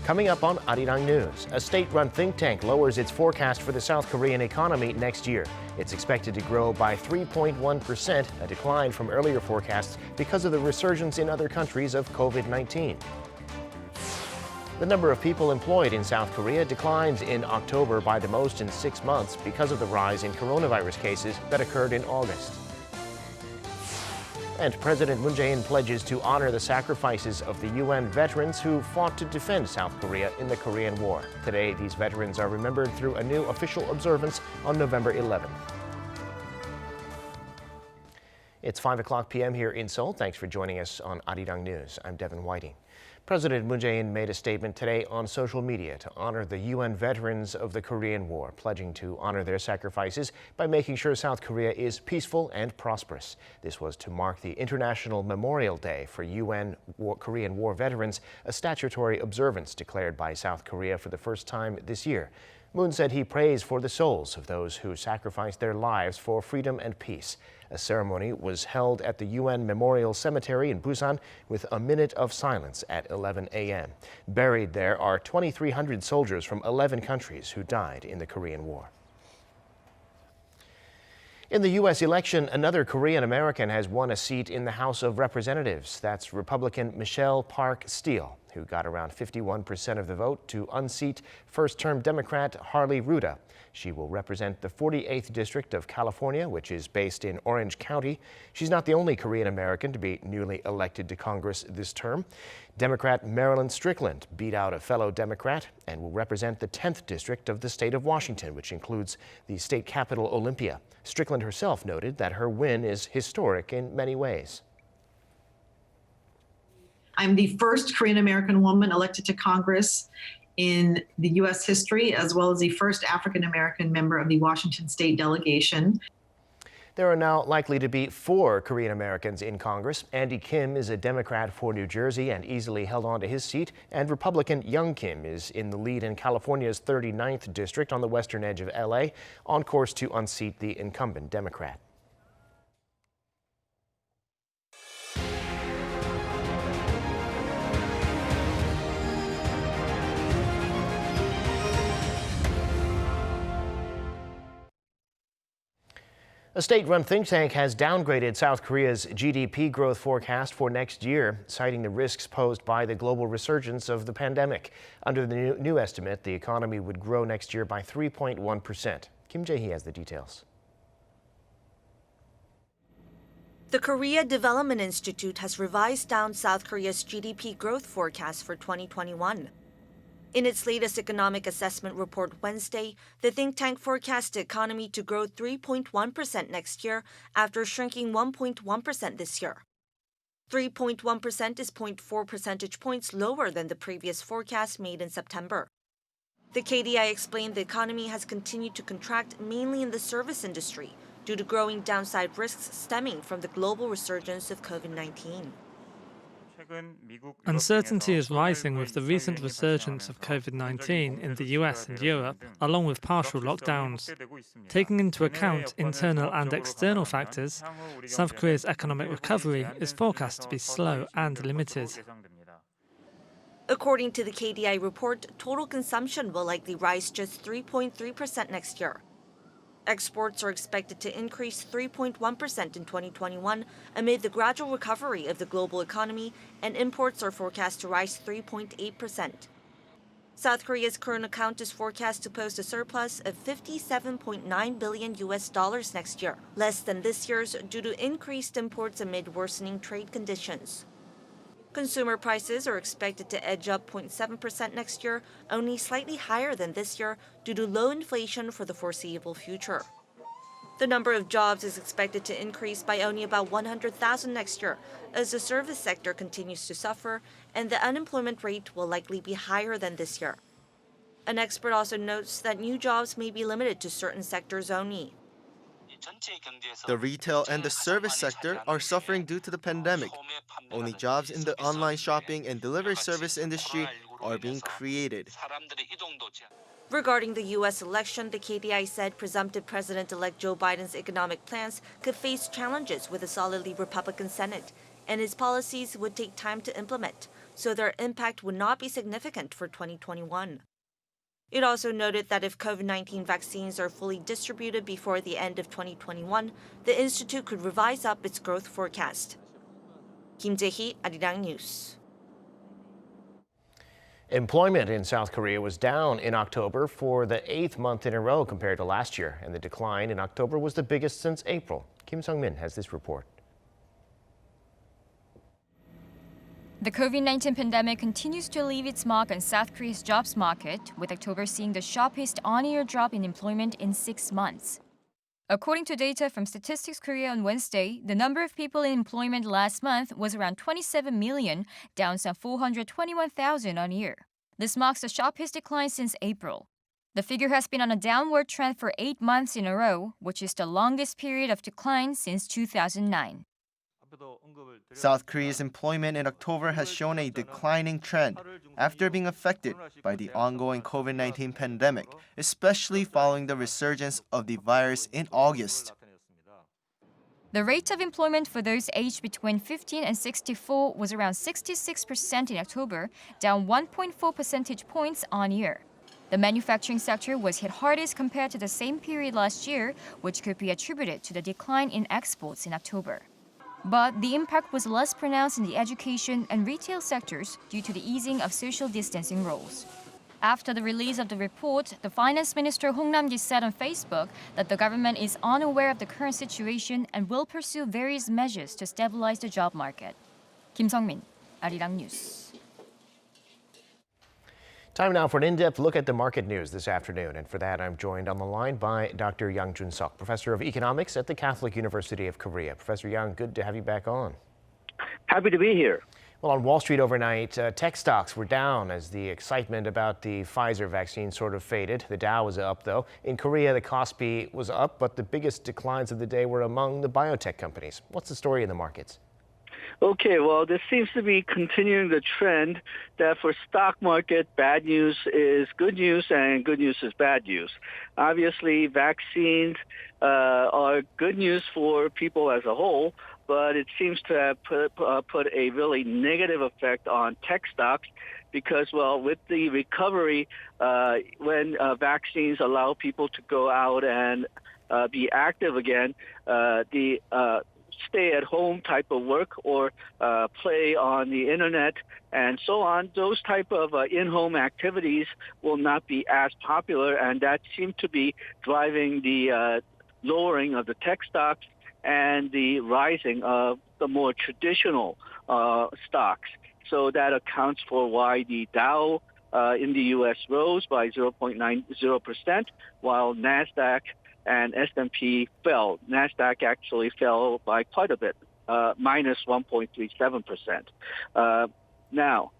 Coming up on Arirang News, a state-run think tank lowers its forecast for the South Korean economy next year. It's expected to grow by 3.1%, a decline from earlier forecasts because of the resurgence in other countries of COVID-19. The number of people employed in South Korea declines in October by the most in 6 months because of the rise in coronavirus cases that occurred in August. And President Moon Jae-in pledges to honor the sacrifices of the UN veterans who fought to defend South Korea in the Korean War. Today, these veterans are remembered through a new official observance on November 11th. It's 5 o'clock p.m. here in Seoul. Thanks for joining us on Arirang News. I'm Devin Whiting. President Moon Jae-in made a statement today on social media to honor the UN veterans of the Korean War, pledging to honor their sacrifices by making sure South Korea is peaceful and prosperous. This was to mark the International Memorial Day for UN Korean War veterans, a statutory observance declared by South Korea for the first time this year. Moon said he prays for the souls of those who sacrificed their lives for freedom and peace. A ceremony was held at the UN Memorial Cemetery in Busan with a minute of silence at 11 a.m. Buried there are 2,300 soldiers from 11 countries who died in the Korean War. In the U.S. election, another Korean American has won a seat in the House of Representatives. That's Republican Michelle Park Steele, who got around 51% of the vote to unseat first-term Democrat Harley Ruda. She will represent the 48th District of California, which is based in Orange County. She's not the only Korean American to be newly elected to Congress this term. Democrat Marilyn Strickland beat out a fellow Democrat and will represent the 10th District of the state of Washington, which includes the state capital Olympia. Strickland herself noted that her win is historic in many ways. I'm the first Korean American woman elected to Congress in the U.S. history, as well as the first African American member of the Washington state delegation. There are now likely to be 4 Korean Americans in Congress. Andy Kim is a Democrat for New Jersey and easily held on to his seat. And Republican Young Kim is in the lead in California's 39th district on the western edge of L.A., on course to unseat the incumbent Democrat. A state-run think tank has downgraded South Korea's GDP growth forecast for next year, citing the risks posed by the global resurgence of the pandemic. Under the new estimate, the economy would grow next year by 3.1%. Kim Jae-hee has the details. The Korea Development Institute has revised down South Korea's GDP growth forecast for 2021. In its latest economic assessment report Wednesday, the think tank forecast the economy to grow 3.1% next year after shrinking 1.1% this year. 3.1% is 0.4 percentage points lower than the previous forecast made in September. The KDI explained the economy has continued to contract mainly in the service industry due to growing downside risks stemming from the global resurgence of COVID-19. Uncertainty is rising with the recent resurgence of COVID-19 in the US and Europe, along with partial lockdowns. Taking into account internal and external factors, South Korea's economic recovery is forecast to be slow and limited. According to the KDI report, total consumption will likely rise just 3.3% next year. Exports are expected to increase 3.1% in 2021 amid the gradual recovery of the global economy, and imports are forecast to rise 3.8%. South Korea's current account is forecast to post a surplus of $57.9 billion next year, less than this year's due to increased imports amid worsening trade conditions. Consumer prices are expected to edge up 0.7% next year, only slightly higher than this year due to low inflation for the foreseeable future. The number of jobs is expected to increase by only about 100,000 next year, as the service sector continues to suffer and the unemployment rate will likely be higher than this year. An expert also notes that new jobs may be limited to certain sectors only. The retail and the service sector are suffering due to the pandemic. Only jobs in the online shopping and delivery service industry are being created. Regarding the U.S. election, the KDI said presumptive President-elect Joe Biden's economic plans could face challenges with a solidly Republican Senate, and his policies would take time to implement, so their impact would not be significant for 2021. It also noted that if COVID-19 vaccines are fully distributed before the end of 2021, the institute could revise up its growth forecast. Kim Jae-hee, Arirang News. Employment in South Korea was down in October for the 8th month in a row compared to last year, and the decline in October was the biggest since April. Kim Sung-min has this report. The COVID-19 pandemic continues to leave its mark on South Korea's jobs market, with October seeing the sharpest on-year drop in employment in 6 months. According to data from Statistics Korea on Wednesday, the number of people in employment last month was around 27 million, down some 421,000 on year. This marks the sharpest decline since April. The figure has been on a downward trend for 8 months in a row, which is the longest period of decline since 2009. South Korea's employment in October has shown a declining trend after being affected by the ongoing COVID-19 pandemic, especially following the resurgence of the virus in August. The rate of employment for those aged between 15 and 64 was around 66% in October, down 1.4 percentage points on year. The manufacturing sector was hit hardest compared to the same period last year, which could be attributed to the decline in exports in October. But the impact was less pronounced in the education and retail sectors due to the easing of social distancing rules. After the release of the report, the Finance Minister Hong Nam-gi said on Facebook that the government is unaware of the current situation and will pursue various measures to stabilize the job market. Kim Sung-min, Arirang News. Time now for an in-depth look at the market news this afternoon. And for that, I'm joined on the line by Dr. Yang Jun-seok, professor of economics at the Catholic University of Korea. Professor Yang, good to have you back on. Happy to be here. Well, on Wall Street overnight, tech stocks were down as the excitement about the Pfizer vaccine sort of faded. The Dow was up, though. In Korea, the Kospi was up, but the biggest declines of the day were among the biotech companies. What's the story in the markets? Okay, well, this seems to be continuing the trend that for stock market, bad news is good news and good news is bad news. Obviously, vaccines are good news for people as a whole, but it seems to have put a really negative effect on tech stocks because, well, with the recovery, when vaccines allow people to go out and be active again, the stay-at-home type of work or play on the internet and so on, those type of in-home activities will not be as popular, and that seemed to be driving the lowering of the tech stocks and the rising of the more traditional stocks. So that accounts for why the Dow in the U.S. rose by 0.90%, while NASDAQ and S&P fell. NASDAQ actually fell by quite a bit, minus 1.37%. Now,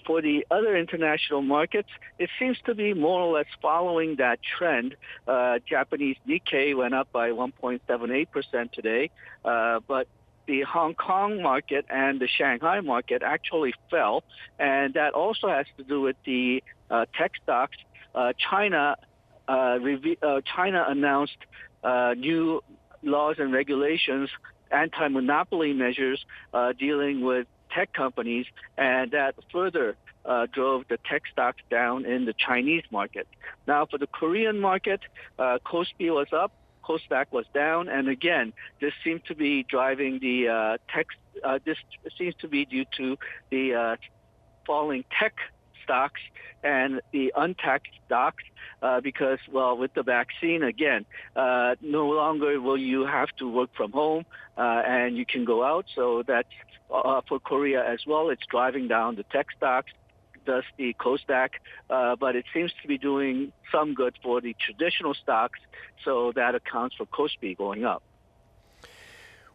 for the other international markets, it seems to be more or less following that trend. Japanese Nikkei went up by 1.78% today, but the Hong Kong market and the Shanghai market actually fell, and that also has to do with the tech stocks. China announced new laws and regulations, anti-monopoly measures dealing with tech companies, and that further drove the tech stocks down in the Chinese market. Now, for the Korean market, Kospi was up, Kosdaq was down, and again, this seems to be driving the this seems to be due to the falling tech stocks and the untaxed stocks because, well, with the vaccine, again, no longer will you have to work from home and you can go out. So that's for Korea as well. It's driving down the tech stocks, thus the Kosdaq, but it seems to be doing some good for the traditional stocks. So that accounts for Kospi going up.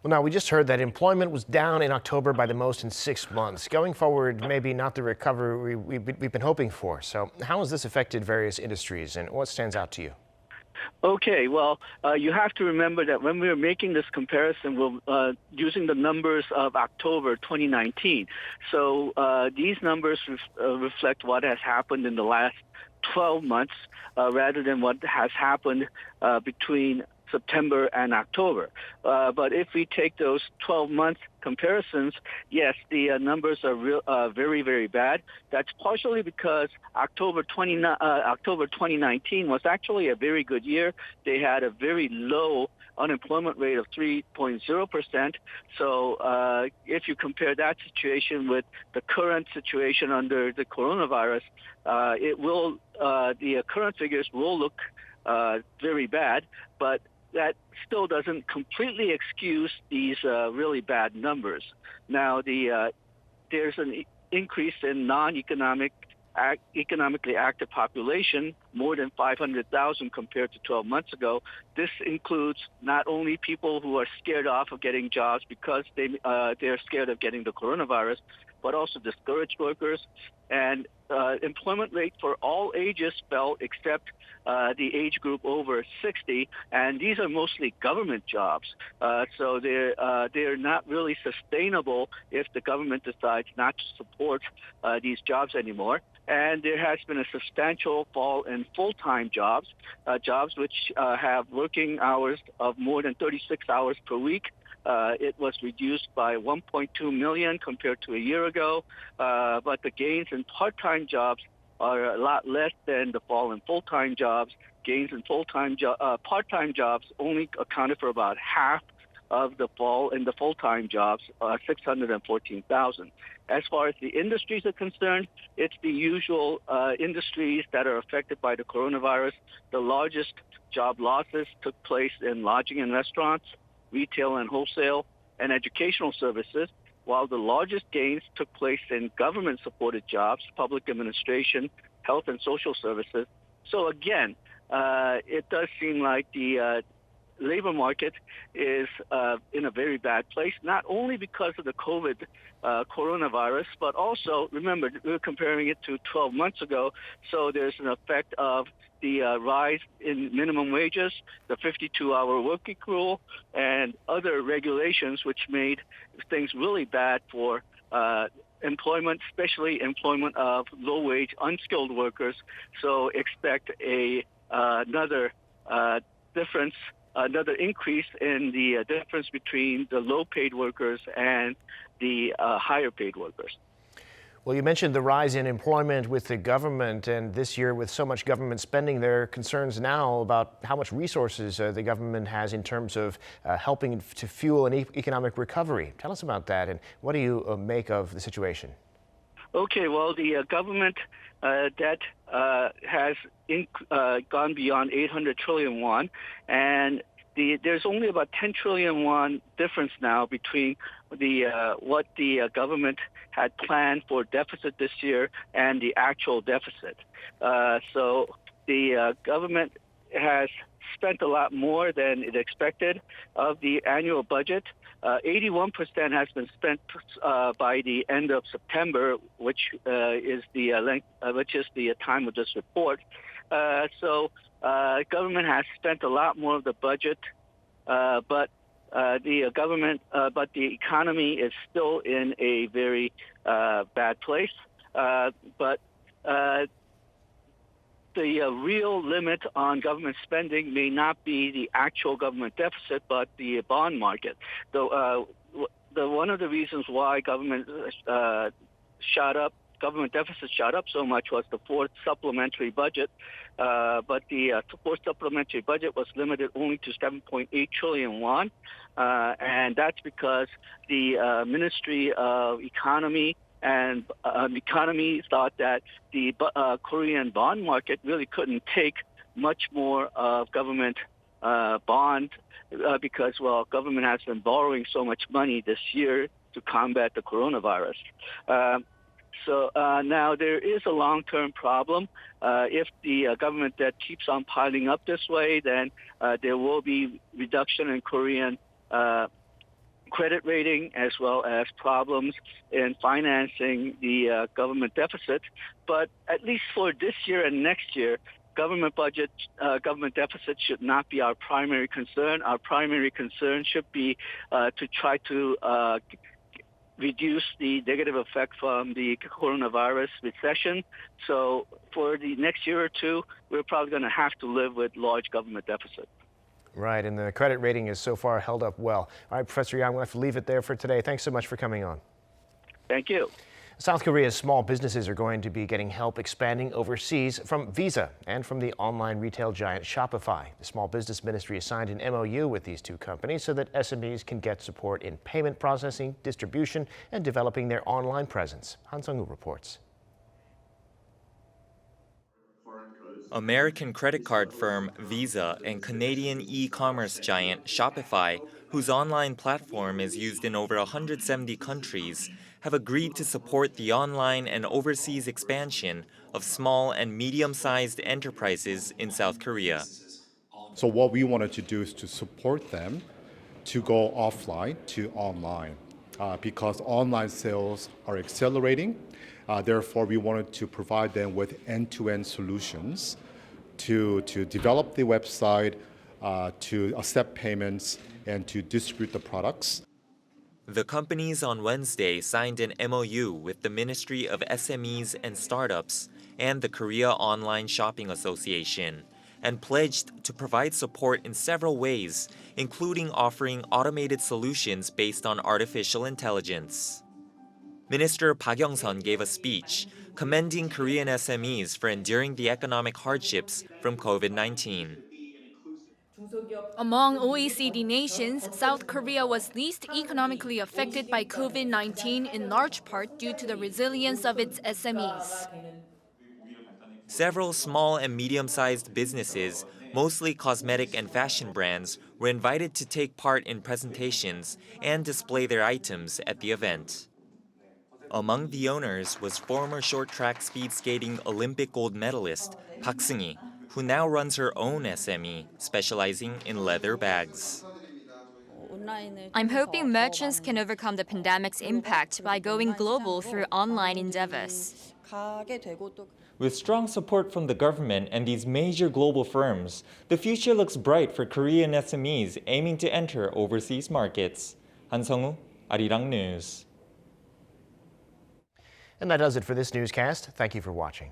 Well, now, we just heard that employment was down in October by the most in 6 months. Going forward, maybe not the recovery we've been hoping for. So how has this affected various industries, and what stands out to you? Okay, well, you have to remember that when we were making this comparison, we're using the numbers of October 2019. So these numbers reflect what has happened in the last 12 months rather than what has happened between September and October. But if we take those 12-month comparisons, yes, the numbers are very, very bad. That's partially because October 2019 was actually a very good year. They had a very low unemployment rate of 3.0%. So if you compare that situation with the current situation under the coronavirus, the current figures will look very bad, but that still doesn't completely excuse these really bad numbers. Now, there's an increase in economically active population, more than 500,000 compared to 12 months ago. This includes not only people who are scared off of getting jobs because they're scared of getting the coronavirus, but also discouraged workers. And employment rate for all ages fell except the age group over 60, and these are mostly government jobs. So they're not really sustainable if the government decides not to support these jobs anymore. And there has been a substantial fall in full-time jobs, jobs which have working hours of more than 36 hours per week. It was reduced by 1.2 million compared to a year ago, but the gains in part-time jobs are a lot less than the fall in full-time jobs. Gains in part-time jobs only accounted for about half of the fall in the full-time jobs, 614,000. As far as the industries are concerned, it's the usual industries that are affected by the coronavirus. The largest job losses took place in lodging and restaurants, retail and wholesale, and educational services, while the largest gains took place in government-supported jobs, public administration, health and social services. So again, it does seem like the labor market is in a very bad place, not only because of the coronavirus, but also, remember, we're comparing it to 12 months ago, so there's an effect of the rise in minimum wages, the 52-hour working rule, and other regulations which made things really bad for employment, especially employment of low-wage, unskilled workers. So expect another difference, another increase in the difference between the low-paid workers and the higher-paid workers. Well, you mentioned the rise in employment with the government, and this year with so much government spending, there are concerns now about how much resources the government has in terms of helping to fuel an economic recovery. Tell us about that, and what do you make of the situation? Okay, well, the government debt has gone beyond 800 trillion won, and there's only about 10 trillion won difference now between what the government had planned for deficit this year and the actual deficit. So the government has spent a lot more than it expected of the annual budget. 81% has been spent by the end of September, which is the time of this report. So government has spent a lot more of the budget, but the economy is still in a very bad place. But the real limit on government spending may not be the actual government deficit, but the bond market. One of the reasons why government deficit shot up so much was the fourth supplementary budget, but the fourth supplementary budget was limited only to 7.8 trillion won, and that's because the Ministry of Economy and economy thought that the Korean bond market really couldn't take much more of government bond because, well, government has been borrowing so much money this year to combat the coronavirus. So now there is a long-term problem. If the government debt keeps on piling up this way, then there will be reduction in Korean credit rating as well as problems in financing the government deficit. But at least for this year and next year, government deficit should not be our primary concern. Our primary concern should be to try to reduce the negative effect from the coronavirus recession. So for the next year or two, we're probably going to have to live with large government deficit. Right, and the credit rating is so far held up well. All right, Professor Yang, we'll have to leave it there for today. Thanks so much for coming on. Thank you. South Korea's small businesses are going to be getting help expanding overseas from Visa and from the online retail giant Shopify. The Small Business Ministry has signed an MOU with these two companies so that SMEs can get support in payment processing, distribution, and developing their online presence. Han Sung-woo reports. American credit card firm Visa and Canadian e-commerce giant Shopify, whose online platform is used in over 170 countries, have agreed to support the online and overseas expansion of small and medium-sized enterprises in South Korea. So what we wanted to do is to support them to go offline to online because online sales are accelerating. Therefore, we wanted to provide them with end-to-end solutions to develop the website, to accept payments, and to distribute the products. The companies on Wednesday signed an MOU with the Ministry of SMEs and Startups and the Korea Online Shopping Association and pledged to provide support in several ways, including offering automated solutions based on artificial intelligence. Minister Park Young-sun gave a speech commending Korean SMEs for enduring the economic hardships from COVID-19. Among OECD nations, South Korea was least economically affected by COVID-19 in large part due to the resilience of its SMEs. Several small and medium-sized businesses, mostly cosmetic and fashion brands, were invited to take part in presentations and display their items at the event. Among the owners was former short-track speed skating Olympic gold medalist Park Seung-hee, who now runs her own SME, specializing in leather bags. I'm hoping merchants can overcome the pandemic's impact by going global through online endeavors. With strong support from the government and these major global firms, the future looks bright for Korean SMEs aiming to enter overseas markets. Han Sung-woo, Arirang News. And that does it for this newscast. Thank you for watching.